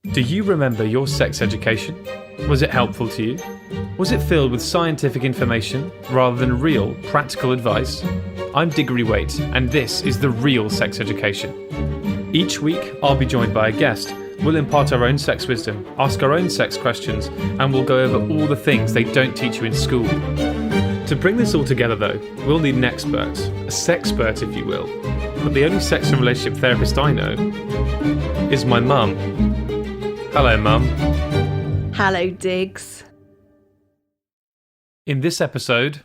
Do you remember your sex education? Was it helpful to you? Was it filled with scientific information rather than real, practical advice? I'm Diggory Waite, and this is The Real Sex Education. Each week, I'll be joined by a guest. We'll impart our own sex wisdom, ask our own sex questions, and we'll go over all the things they don't teach you in school. To bring this all together, though, we'll need an expert, a sexpert, if you will. But the only sex and relationship therapist I know is my mum. Hello, Mum. Hello, Diggs. In this episode,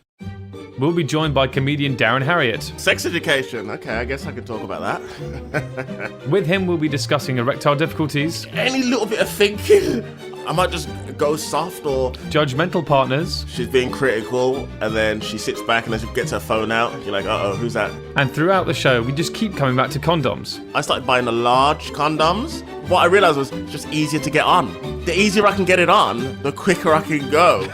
we'll be joined by comedian Darren Harriott. Sex education. Okay, I guess I could talk about that. With him, we'll be discussing erectile difficulties, Any little bit of thinking, I might just go soft or... judgmental partners, She's being critical, and then she sits back and then she gets her phone out. You're like, uh-oh, who's that? and throughout the show, we just keep coming back to condoms. I started buying the large condoms. What I realised was it's just easier to get on. The easier I can get it on, the quicker I can go.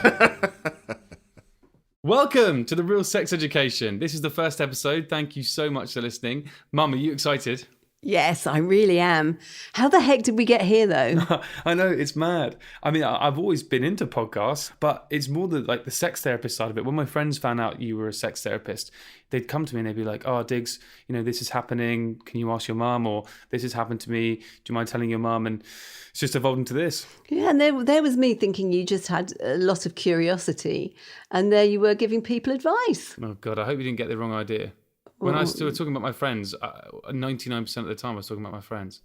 Welcome to The Real Sex Education. This is the first episode. Thank you so much for listening. Mum, are you excited? Yes, I really am. How the heck did we get here, though? I know, it's mad. I mean, I've always been into podcasts, but it's more the sex therapist side of it. When my friends found out you were a sex therapist, they'd come to me and they'd be like, oh, Diggs, this is happening. Can you ask your mum? Or this has happened to me. Do you mind telling your mum? And it's just evolved into this. Yeah, and there was me thinking you just had a lot of curiosity, and there you were giving people advice. Oh, God, I hope you didn't get the wrong idea. When I was still talking about my friends, 99% of the time I was talking about my friends.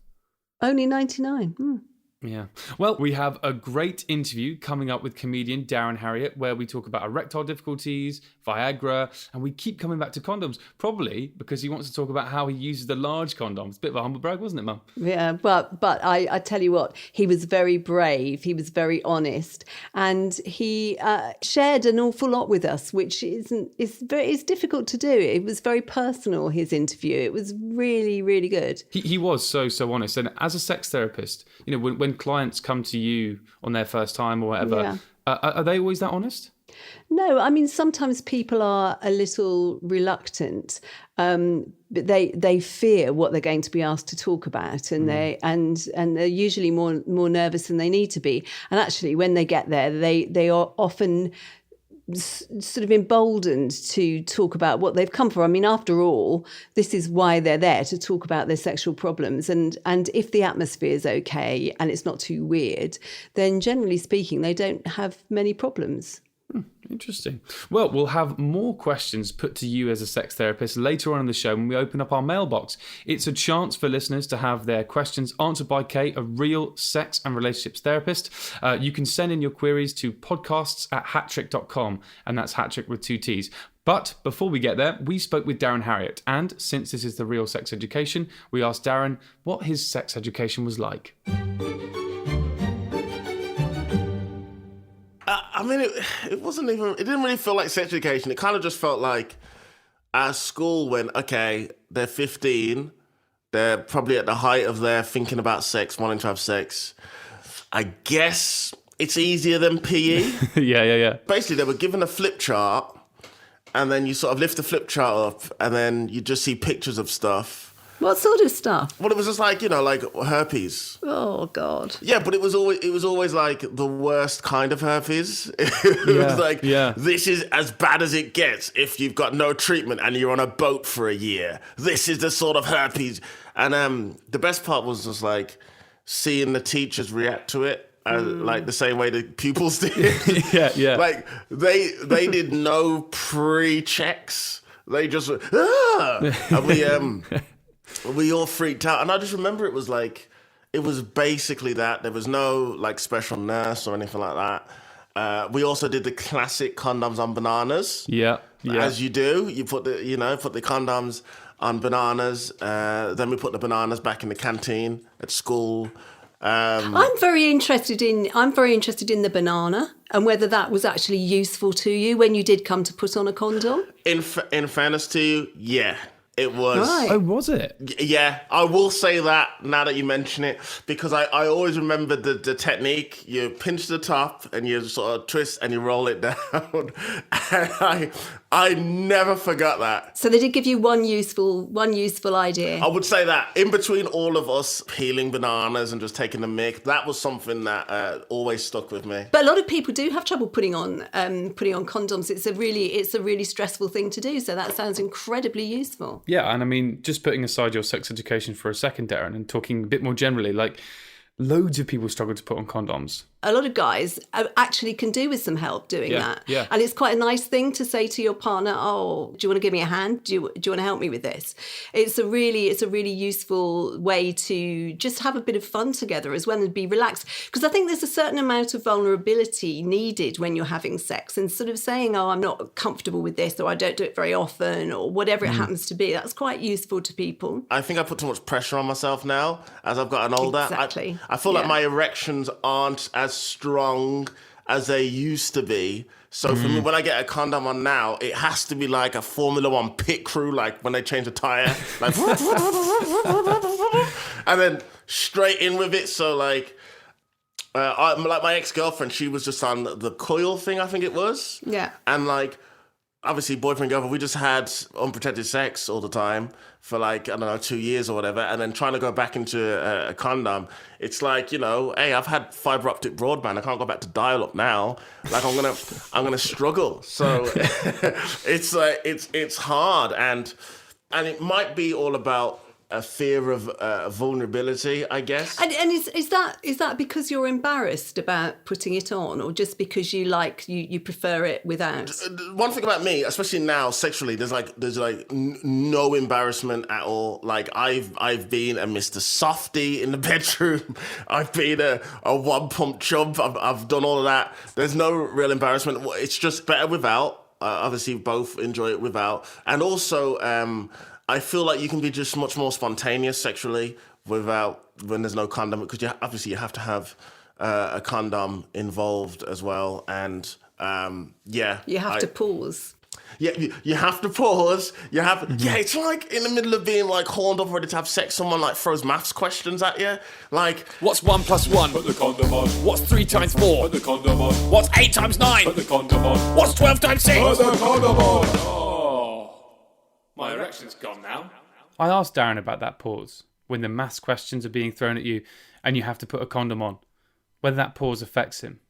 Only 99. Yeah. Well, we have a great interview coming up with comedian Darren Harriott where we talk about erectile difficulties, Viagra, and we keep coming back to condoms, probably because he wants to talk about how he uses the large condoms. Bit of a humble brag, wasn't it, Mum? Yeah, but I tell you what, he was very brave, he was very honest, and he shared an awful lot with us, which is difficult to do. It was very personal, his interview. It was really, really good. He was so honest. And as a sex therapist, when clients come to you on their first time or whatever, are they always that honest? No, I mean, sometimes people are a little reluctant, but they fear what they're going to be asked to talk about, and they're usually more nervous than they need to be. And actually, when they get there, they are often sort of emboldened to talk about what they've come for. I mean, after all, this is why they're there, to talk about their sexual problems. And if the atmosphere is okay and it's not too weird, then generally speaking, they don't have many problems. Interesting. Well, we'll have more questions put to you as a sex therapist later on in the show when we open up our mailbox. It's a chance for listeners to have their questions answered by Kate, a real sex and relationships therapist. You can send in your queries to podcasts@hattrick.com, and that's Hattrick with 2 T's. But before we get there, we spoke with Darren Harriott, and since this is the Real Sex Education, we asked Darren what his sex education was like. I mean, it wasn't even... It didn't really feel like sex education. It kind of just felt like at school when, okay, they're 15, they're probably at the height of their thinking about sex, wanting to have sex. I guess it's easier than PE. Yeah. Basically, they were given a flip chart, and then you sort of lift the flip chart up, and then you just see pictures of stuff. What sort of stuff? Well, it was just like, like herpes. Oh, God. Yeah, but it was always like the worst kind of herpes. It was like, this is as bad as it gets if you've got no treatment and you're on a boat for a year. This is the sort of herpes. And the best part was just like seeing the teachers react to it. Like the same way the pupils did. Yeah. Like they did no pre-checks. They just and we all freaked out. And I just remember it was basically that. There was no like special nurse or anything like that. We also did the classic condoms on bananas. Yeah. As you do, you put the condoms on bananas. Then we put the bananas back in the canteen at school. I'm very interested in the banana and whether that was actually useful to you when you did come to put on a condom. In fairness to you, yeah. It was. Right. Oh, was it? Yeah, I will say that now that you mention it, because I always remember the technique. You pinch the top and you sort of twist and you roll it down. And I never forgot that. So they did give you one useful idea. I would say that in between all of us peeling bananas and just taking the mick, that was something that always stuck with me. But a lot of people do have trouble putting on condoms. It's a really stressful thing to do. So that sounds incredibly useful. Yeah, and I mean, just putting aside your sex education for a second, Darren, and talking a bit more generally, like loads of people struggle to put on condoms. A lot of guys actually can do with some help doing that. Yeah. And it's quite a nice thing to say to your partner, oh, do you want to give me a hand? Do you want to help me with this? It's a really useful way to just have a bit of fun together as well and be relaxed. Because I think there's a certain amount of vulnerability needed when you're having sex, and sort of saying, oh, I'm not comfortable with this, or I don't do it very often, or whatever it happens to be. That's quite useful to people. I think I put too much pressure on myself now as I've gotten older. Exactly. I feel like my erections aren't as strong as they used to be. So for me, when I get a condom on now, it has to be like a Formula One pit crew, like when they change a tire, like, and then straight in with it. So like my ex-girlfriend, she was just on the coil thing, I think it was. Yeah. And like, obviously boyfriend, girlfriend, we just had unprotected sex all the time for like, I don't know, 2 years or whatever. And then trying to go back into a condom, it's like, you know, hey, I've had fiber optic broadband. I can't go back to dial up now. Like I'm gonna struggle. So it's like, it's hard. And it might be all about a fear of vulnerability, I guess. And is that because you're embarrassed about putting it on, or just because you prefer it without? One thing about me, especially now sexually, there's no embarrassment at all. Like I've been a Mr. Softy in the bedroom. I've been a one pump chump. I've done all of that. There's no real embarrassment. It's just better without. Obviously, both enjoy it without, and also. I feel like you can be just much more spontaneous sexually when there's no condom, because you have to have a condom involved as well, and You have to pause. Yeah, you have to pause. Yeah, it's like in the middle of being like horned up ready to have sex, someone like throws maths questions at you. Like, what's 1 + 1? Put the condom on. What's 3 × 4? Put the condom on. What's 8 × 9? Put the condom on. What's 12 × 6? Put the condom on. Oh, my erection's gone now. I asked Darren about that pause, when the maths questions are being thrown at you and you have to put a condom on, whether that pause affects him.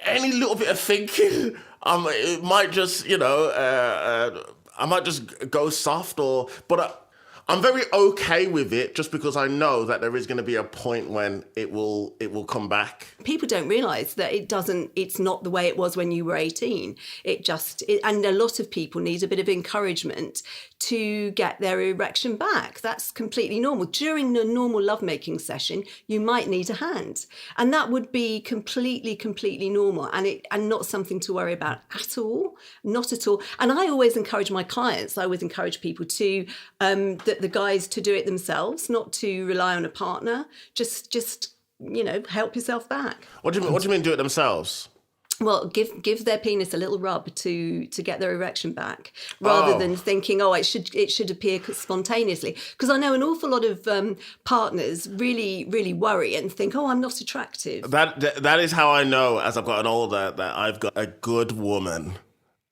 Any little bit of thinking, it might just, I might just go soft, but I'm very okay with it, just because I know that there is going to be a point when it will come back. People don't realise that it's not the way it was when you were 18. And a lot of people need a bit of encouragement to get their erection back. That's completely normal. During the normal lovemaking session, you might need a hand. And that would be completely normal, and not something to worry about at all. Not at all. And I always encourage my clients, I always encourage people to, the guys to do it themselves, not to rely on a partner. Just help yourself back. What do you mean do it themselves? Well, give their penis a little rub to get their erection back, rather than thinking, it should appear spontaneously. Because I know an awful lot of partners really worry and think, I'm not attractive. That is how I know, as I've gotten older, that I've got a good woman,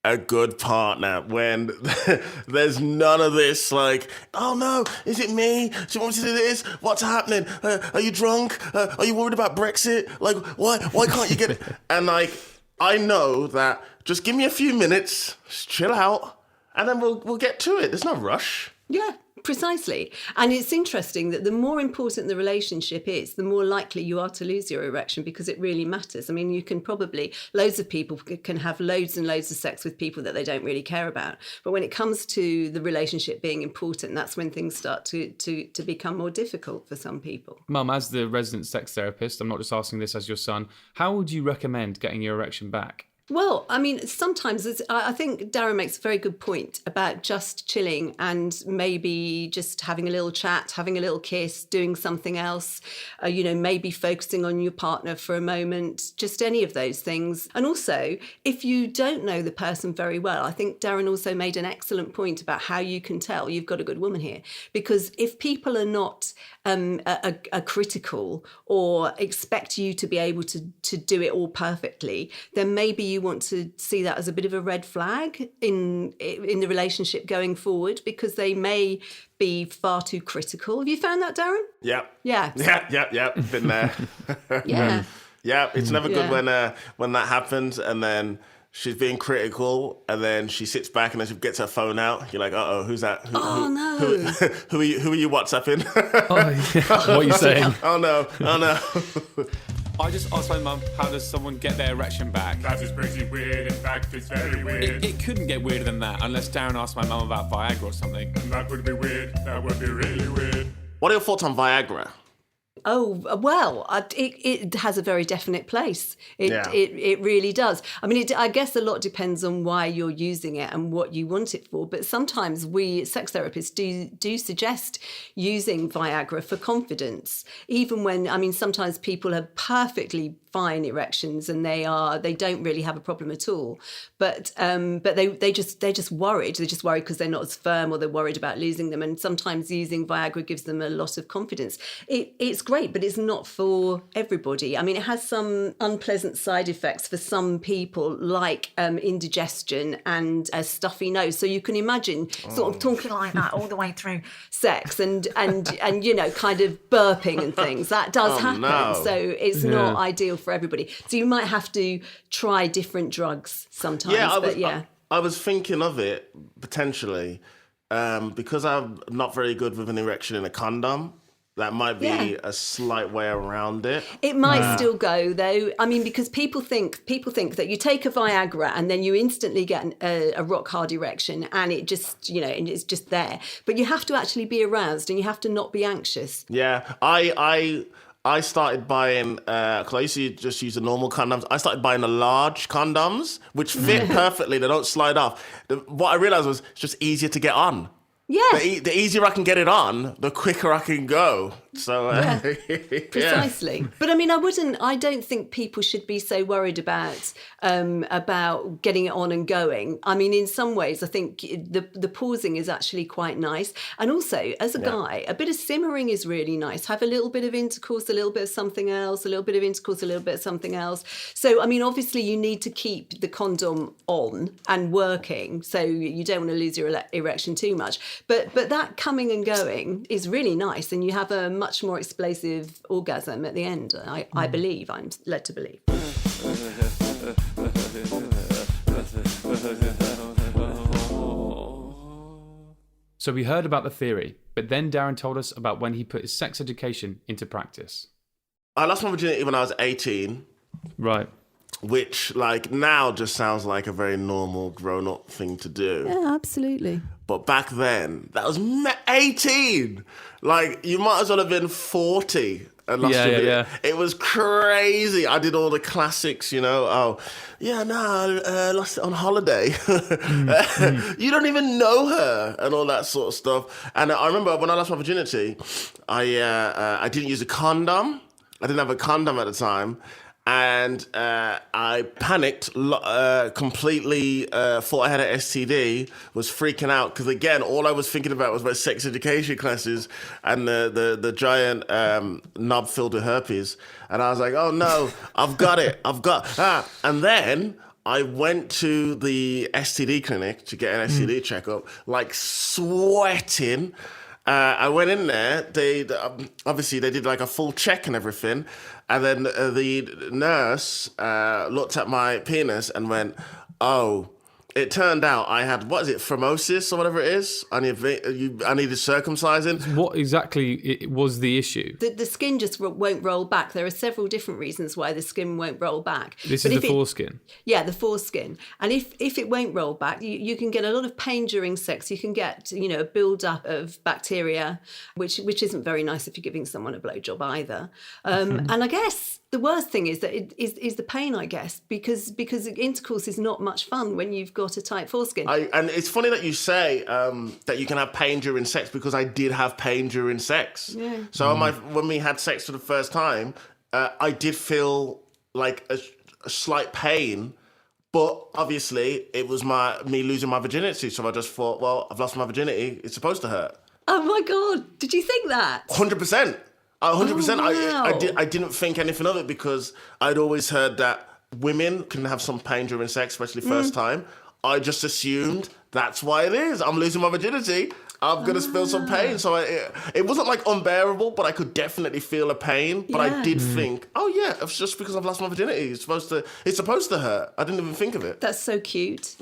a good partner, when there's none of this like, oh no, is it me? Do you want me to do this? What's happening? Are you drunk? Are you worried about Brexit? Like, why can't you get it? And like, I know that just give me a few minutes, just chill out, and then we'll get to it. There's no rush. Yeah, precisely. And it's interesting that the more important the relationship is, the more likely you are to lose your erection, because it really matters. I mean, loads of people can have loads and loads of sex with people that they don't really care about. But when it comes to the relationship being important, that's when things start to become more difficult for some people. Mum, as the resident sex therapist, I'm not just asking this as your son, how would you recommend getting your erection back? Well, I mean, sometimes I think Darren makes a very good point about just chilling and maybe just having a little chat, having a little kiss, doing something else, maybe focusing on your partner for a moment, just any of those things. And also, if you don't know the person very well, I think Darren also made an excellent point about how you can tell you've got a good woman here. Because if people are not are critical or expect you to be able to do it all perfectly, then maybe you want to see that as a bit of a red flag in the relationship going forward, because they may be far too critical. Have you found that, Darren? Yeah. Yeah. Yeah. Been there. Yeah. Yeah. It's never good when that happens, and then she's being critical, and then she sits back and then she gets her phone out. You're like, uh-oh, who's that? No. Who are you WhatsApping? What are you saying? Oh no. I just asked my mum, how does someone get their erection back? That is pretty weird. In fact, it's very weird. It couldn't get weirder than that, unless Darren asked my mum about Viagra or something. That would be weird. That would be really weird. What are your thoughts on Viagra? Oh, well, it has a very definite place. It really does. I mean, I guess a lot depends on why you're using it and what you want it for. But sometimes we sex therapists do suggest using Viagra for confidence, even when, I mean, sometimes people have perfectly fine erections and they don't really have a problem at all. But they're just worried. They're just worried because they're not as firm, or they're worried about losing them. And sometimes using Viagra gives them a lot of confidence. It's great, but it's not for everybody. I mean, it has some unpleasant side effects for some people, like indigestion and a stuffy nose. So you can imagine sort of talking like that all the way through sex and kind of burping and things. That does happen. No. So it's not ideal for everybody. So you might have to try different drugs sometimes. I was thinking of it potentially because I'm not very good with an erection in a condom. That might be a slight way around it. It might still go, though. I mean, because people think that you take a Viagra and then you instantly get a rock hard erection, and it just, and it's just there. But you have to actually be aroused, and you have to not be anxious. Yeah, I started buying, because I used to just use the normal condoms. I started buying the large condoms, which fit perfectly. They don't slide off. What I realized was it's just easier to get on. Yeah. The easier I can get it on, the quicker I can go. So, Precisely. But I mean, I don't think people should be so worried about getting it on and going. I mean, in some ways, I think the pausing is actually quite nice. And also, as a guy, a bit of simmering is really nice. Have a little bit of intercourse, a little bit of something else, a little bit of intercourse, a little bit of something else. So, I mean, obviously, you need to keep the condom on and working, so you don't want to lose your erection too much. But that coming and going is really nice, and you have a much more explosive orgasm at the end. I believe, I'm led to believe. So we heard about the theory, but then Darren told us about when he put his sex education into practice. I lost my virginity when I was 18. Right. Which, now just sounds like a very normal grown-up thing to do. Yeah, absolutely. But back then, that was 18. You might as well have been 40 and lost your virginity. Yeah. It was crazy. I did all the classics, I lost it on holiday. You don't even know her and all that sort of stuff. And I remember when I lost my virginity, I didn't use a condom. I didn't have a condom at the time. And I panicked completely, thought I had an STD, was freaking out. Because again, all I was thinking about was my sex education classes and the giant knob filled with herpes. And I was like, oh no, I've got it. And then I went to the STD clinic to get an STD checkup, sweating. I went in there, they obviously they did a full check and everything. And then the nurse looked at my penis and went, oh, it turned out I had, phimosis or whatever it is? I needed circumcising. What exactly was the issue? The skin just won't roll back. There are several different reasons why the skin won't roll back. This is the foreskin? Yeah, the foreskin. And if it won't roll back, you can get a lot of pain during sex. You can get, a build-up of bacteria, which isn't very nice if you're giving someone a blowjob either. And I guess The worst thing is that it is the pain, I guess, because intercourse is not much fun when you've got a tight foreskin. And it's funny that you say that you can have pain during sex, because I did have pain during sex. Yeah. So when we had sex for the first time, I did feel like a slight pain, but obviously it was me losing my virginity. So I just thought, well, I've lost my virginity. It's supposed to hurt. Oh my God! Did you think that? 100%. 100%. Wow. I didn't think anything of it, because I'd always heard that women can have some pain during sex, especially first time. I just assumed that's why it is. I'm losing my virginity. I'm going to feel some pain. So it wasn't like unbearable, but I could definitely feel a pain. But I did think, oh yeah, it's just because I've lost my virginity. It's supposed to hurt. I didn't even think of it. That's so cute.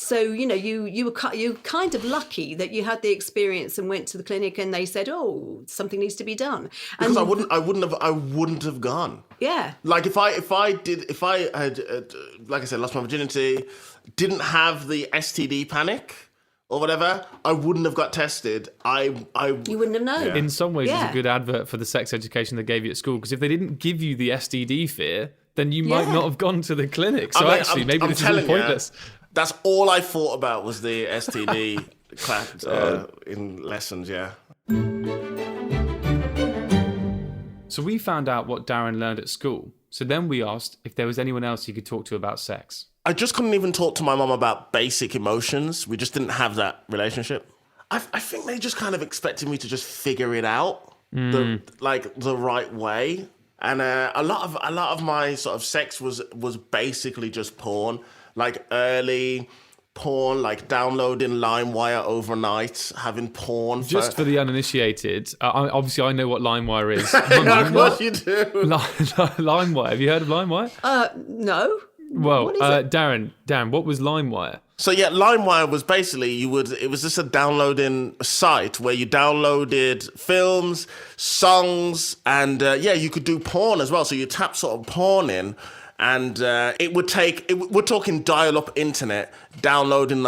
So, you were kind of lucky that you had the experience and went to the clinic and they said, oh, something needs to be done. Because I wouldn't have gone. Yeah. Like if I had, like I said, lost my virginity, didn't have the STD panic or whatever, I wouldn't have got tested. You wouldn't have known. In some ways, Yeah. it's a good advert for the sex education they gave you at school, because if they didn't give you the STD fear, then you might not have gone to the clinic. So maybe this is all pointless. That's all I thought about was the STD class in lessons, yeah. So we found out what Darren learned at school. So then we asked if there was anyone else he could talk to about sex. I just couldn't even talk to my mum about basic emotions. We just didn't have that relationship. I think they just kind of expected me to just figure it out the right way. And a lot of my sort of sex was basically just porn, like early porn, like downloading LimeWire overnight, having porn. Just for the uninitiated, obviously I know what LimeWire is. Of course you do. LimeWire. Have you heard of LimeWire? No. Well, What is it? Darren, what was LimeWire? So yeah, LimeWire was basically it was just a downloading site where you downloaded films, songs, and you could do porn as well. So you tap sort of porn in, and we're talking dial-up internet, downloading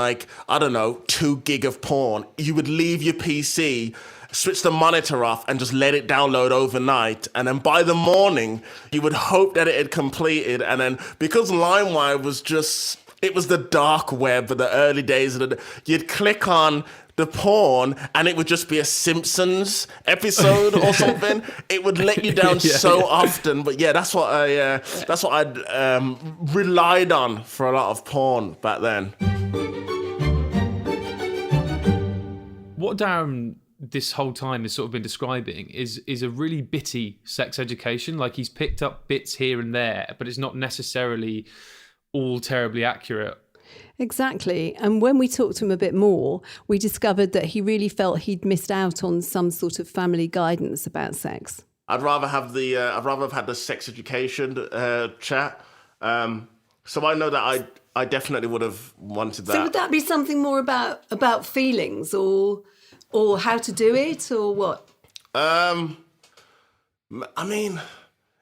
2 gig of porn. You would leave your PC, switch the monitor off, and just let it download overnight. And then by the morning, you would hope that it had completed. And then because LimeWire was it was the dark web, the early days of you'd click on the porn and it would just be a Simpsons episode or something. It would let you down often. But yeah, that's what I'd relied on for a lot of porn back then. What Darren this whole time has sort of been describing is a really bitty sex education. Like, he's picked up bits here and there, but it's not necessarily all terribly accurate. Exactly. And when we talked to him a bit more, we discovered that he really felt he'd missed out on some sort of family guidance about sex. I'd rather have had the sex education chat. So I know that I definitely would have wanted that. So would that be something more about feelings or how to do it or what? I mean,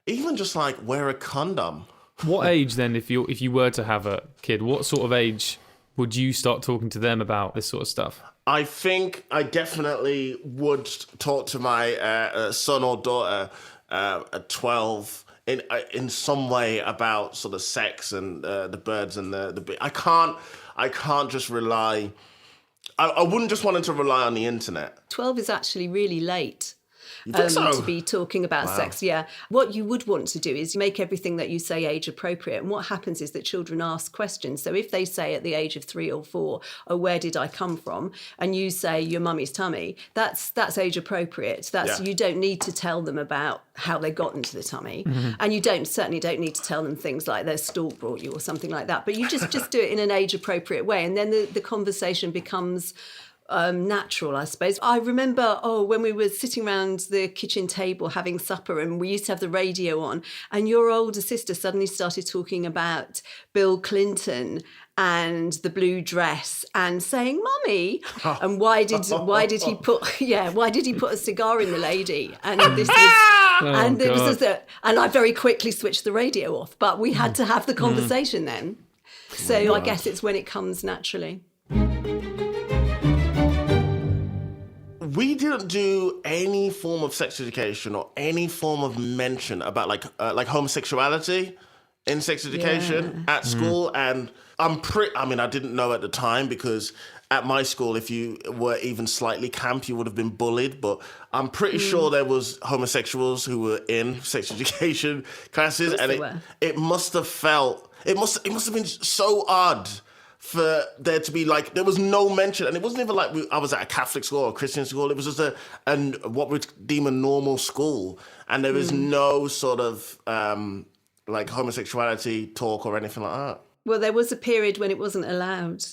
even just wear a condom. What age then, if you were to have a kid, what sort of age would you start talking to them about this sort of stuff? I think I definitely would talk to my son or daughter at 12 in some way about sort of sex and the birds and the. I can't just rely. I wouldn't just want him to rely on the internet. 12 is actually really late. You think so? To be talking about sex, yeah. What you would want to do is make everything that you say age appropriate. And what happens is that children ask questions. So if they say at the age of 3 or 4, oh, where did I come from? And you say your mummy's tummy, that's age appropriate. You don't need to tell them about how they got into the tummy. Mm-hmm. And you certainly don't need to tell them things like their stalk brought you or something like that. But you just do it in an age appropriate way. And then the conversation becomes natural, I suppose. I remember, when we were sitting around the kitchen table having supper and we used to have the radio on, and your older sister suddenly started talking about Bill Clinton and the blue dress and saying, "Mummy," and why did he put a cigar in the lady? And this was and I very quickly switched the radio off, but we had to have the conversation then. So I guess it's when it comes naturally. we didn't do any form of sex education or any form of mention about like homosexuality in sex education at school. And I didn't know at the time, because at my school, if you were even slightly camp, you would have been bullied. But I'm pretty sure there was homosexuals who were in sex education classes, and it must have been so odd for there to be like, there was no mention, and it wasn't even like I was at a Catholic school or a Christian school. It was just what we'd deem a normal school, and there was no sort of like homosexuality talk or anything like that. Well, there was a period when it wasn't allowed.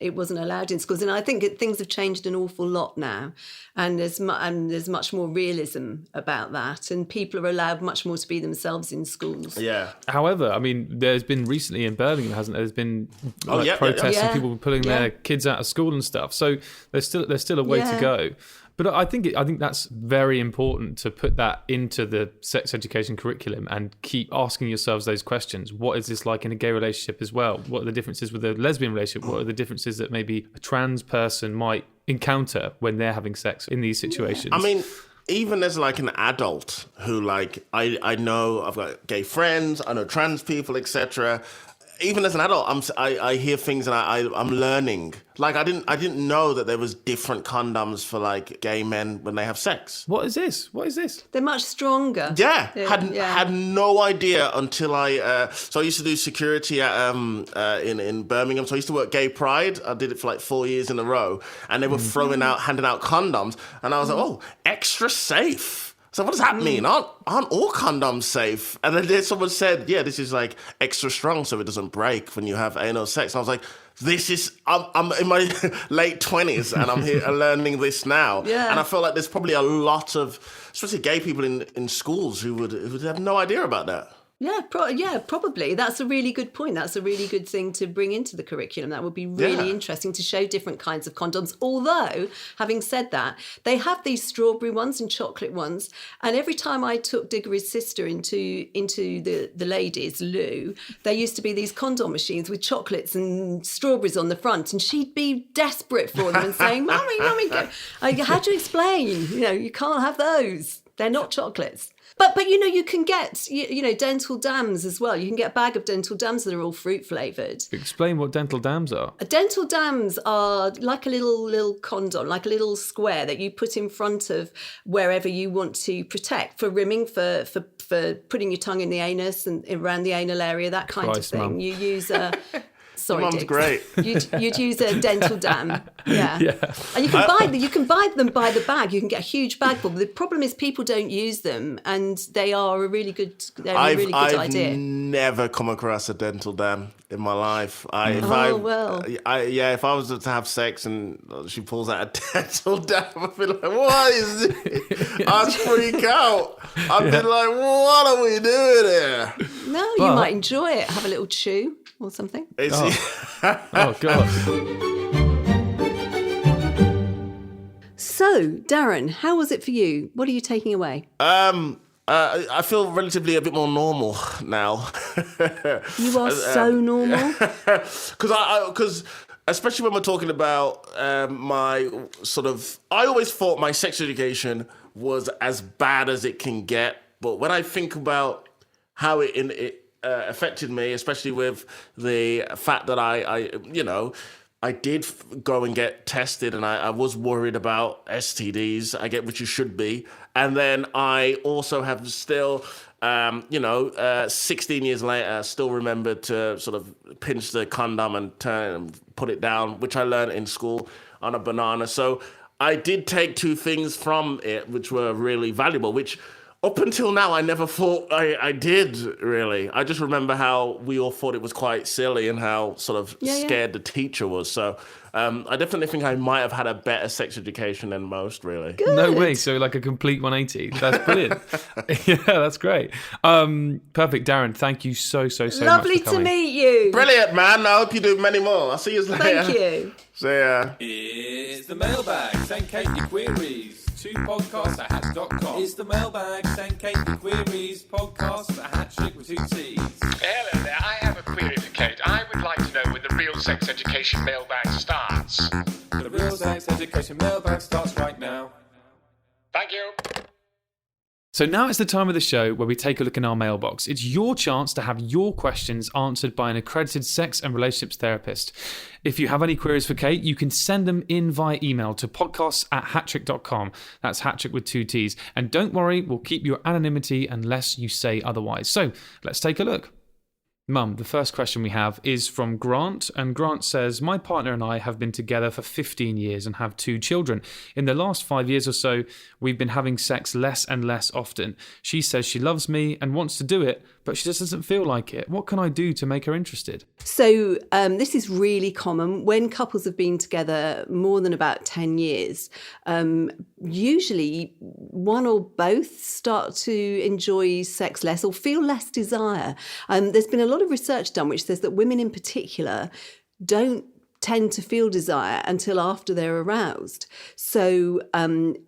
It wasn't allowed in schools, and I think things have changed an awful lot now, and there's much more realism about that, and people are allowed much more to be themselves in schools. Yeah. However, I mean, there's been recently in Birmingham, hasn't there? There's been protests and people pulling their kids out of school and stuff. So there's still a way to go. But I think that's very important to put that into the sex education curriculum and keep asking yourselves those questions. What is this like in a gay relationship as well? What are the differences with a lesbian relationship? What are the differences that maybe a trans person might encounter when they're having sex in these situations? I mean, even as like an adult who like, I know I've got gay friends, I know trans people, etc. Even as an adult, I hear things and I'm learning. Like I didn't know that there was different condoms for like gay men when they have sex. What is this? They're much stronger. Yeah, had no idea until I used to do security at in Birmingham. So I used to work Gay Pride. I did it for like 4 years in a row, and they were handing out condoms, and I was like, oh, extra safe. So what does that mean? Aren't all condoms safe? And then someone said, yeah, this is like extra strong so it doesn't break when you have anal sex. And I was like, I'm in my late 20s and I'm here learning this now. Yeah. And I feel like there's probably a lot of, especially gay people in schools who would have no idea about that. Yeah, probably. That's a really good point. That's a really good thing to bring into the curriculum. That would be really interesting to show different kinds of condoms. Although, having said that, they have these strawberry ones and chocolate ones. And every time I took Diggory's sister into the ladies' loo, there used to be these condom machines with chocolates and strawberries on the front. And she'd be desperate for them and saying, Mummy, go. How do you explain? You can't have those. They're not chocolates. But you can get, dental dams as well. You can get a bag of dental dams that are all fruit flavoured. Explain what dental dams are. Dental dams are like a little condom, like a little square that you put in front of wherever you want to protect, for rimming, for putting your tongue in the anus and around the anal area, that kind of thing. Mum. You use a... Sorry, Mum's Diggs. great. You'd use a dental dam, yeah. And you can buy them by the bag. You can get a huge bag full. But the problem is people don't use them, and they are a really good. They're a really good idea. I've never come across a dental dam in my life. If I was to have sex and she pulls out a dental dam, I'd be like, "What is this?" I'd freak out. I'd be like, "What are we doing here?" No, you might enjoy it. Have a little chew or something. Oh, God. So, Darren, how was it for you? What are you taking away? I feel relatively a bit more normal now. You are so normal. Because especially when we're talking about my sort of... I always thought my sex education was as bad as it can get. But when I think about how it affected me, especially with the fact that I did go and get tested, and I was worried about STDs. I get what you should be. And then I also have still, 16 years later, still remember to sort of pinch the condom and turn and put it down, which I learned in school on a banana. So I did take two things from it, which were really valuable, which... Up until now, I never thought I did, really. I just remember how we all thought it was quite silly and how sort of scared the teacher was. So I definitely think I might have had a better sex education than most, really. Good. No way. So like a complete 180. That's brilliant. Yeah, that's great. Perfect. Darren, thank you so much for coming. Lovely to meet you. Brilliant, man. I hope you do many more. I'll see you later. Thank you. See ya. It's the mailbag. Send Kate your queries to podcast@hatch.com. It's the mailbag. Send Kate your queries. Podcast@hatch with 2 T's. Hello there, I have a query for Kate. I would like to know when the real sex education mailbag starts. The real sex education mailbag starts right now. So now it's the time of the show where we take a look in our mailbox. It's your chance to have your questions answered by an accredited sex and relationships therapist. If you have any queries for Kate, you can send them in via email to podcasts@hattrick.com. That's Hattrick with 2 T's. And don't worry, we'll keep your anonymity unless you say otherwise. So let's take a look. Mum, the first question we have is from Grant, and Grant says, my partner and I have been together for 15 years and have 2 children. In the last 5 years or so, we've been having sex less and less often. She says she loves me and wants to do it, but she just doesn't feel like it. What can I do to make her interested? So this is really common when couples have been together more than about 10 years. Usually one or both start to enjoy sex less or feel less desire. There's been a lot of research done which says that women in particular don't tend to feel desire until after they're aroused. So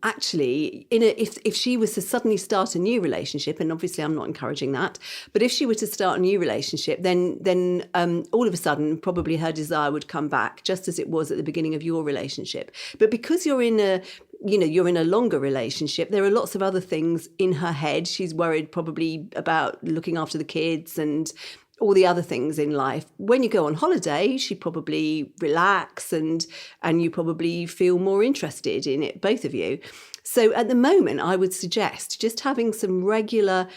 actually, if she was to suddenly start a new relationship, and obviously I'm not encouraging that, but if she were to start a new relationship, then all of a sudden probably her desire would come back, just as it was at the beginning of your relationship. But because you're in a longer relationship, there are lots of other things in her head. She's worried probably about looking after the kids and all the other things in life. When you go on holiday, she probably relax and you probably feel more interested in it, both of you. So at the moment, I would suggest just having some regular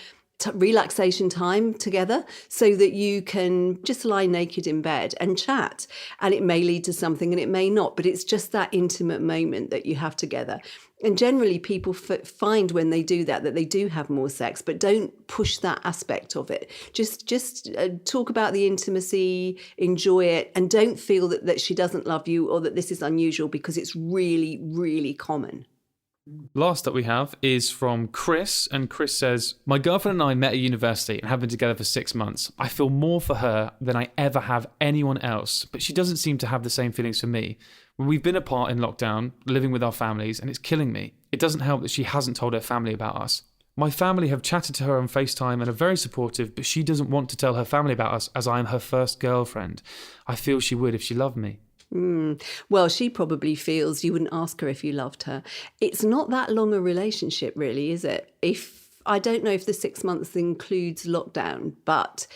relaxation time together so that you can just lie naked in bed and chat. And it may lead to something and it may not, but it's just that intimate moment that you have together. And generally people find when they do that they do have more sex, but don't push that aspect of it. Just talk about the intimacy, enjoy it, and don't feel that she doesn't love you or that this is unusual, because it's really, really common. Last up we have is from Chris, and Chris says, my girlfriend and I met at university and have been together for 6 months. I feel more for her than I ever have anyone else, but she doesn't seem to have the same feelings for me. We've been apart in lockdown, living with our families, and it's killing me. It doesn't help that she hasn't told her family about us. My family have chatted to her on FaceTime and are very supportive, but she doesn't want to tell her family about us as I am her first girlfriend. I feel she would if she loved me. Well, she probably feels you wouldn't ask her if you loved her. It's not that long a relationship, really, is it? I don't know if the 6 months includes lockdown, but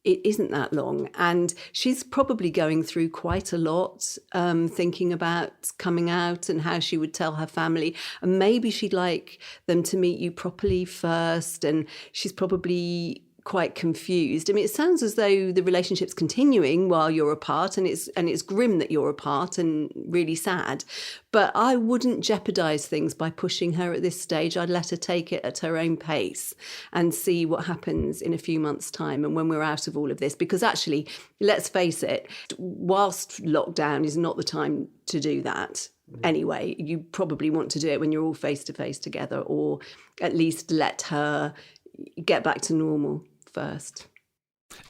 it isn't that long. And she's probably going through quite a lot, thinking about coming out and how she would tell her family. And maybe she'd like them to meet you properly first. And she's probably quite confused. I mean, it sounds as though the relationship's continuing while you're apart, and it's grim that you're apart and really sad. But I wouldn't jeopardise things by pushing her at this stage. I'd let her take it at her own pace and see what happens in a few months' time and when we're out of all of this. Because actually, let's face it, whilst lockdown is not the time to do that. Anyway, you probably want to do it when you're all face-to-face together, or at least let her get back to normal first.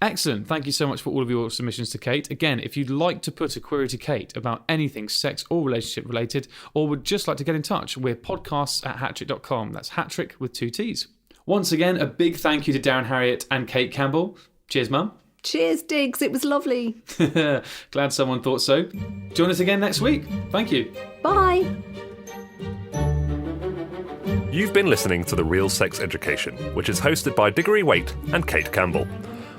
Excellent. Thank you so much for all of your submissions to Kate. Again, if you'd like to put a query to Kate about anything sex or relationship related, or would just like to get in touch, we're podcasts@hattrick.com. That's Hattrick with 2 T's. Once again, a big thank you to Darren Harriott and Kate Campbell. Cheers, Mum. Cheers, Diggs. It was lovely. Glad someone thought so. Join us again next week. Thank you. Bye. You've been listening to The Real Sex Education, which is hosted by Diggory Waite and Kate Campbell.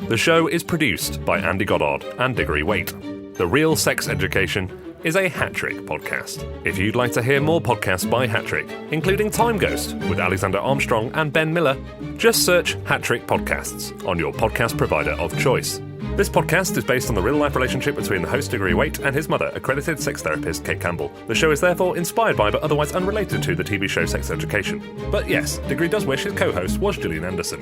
The show is produced by Andy Goddard and Diggory Waite. The Real Sex Education is a Hattrick podcast. If you'd like to hear more podcasts by Hattrick, including Time Ghost with Alexander Armstrong and Ben Miller, just search Hattrick Podcasts on your podcast provider of choice. This podcast is based on the real-life relationship between the host Diggory Waite and his mother, accredited sex therapist Kate Campbell. The show is therefore inspired by, but otherwise unrelated to, the TV show Sex Education. But yes, Diggory does wish his co-host was Gillian Anderson.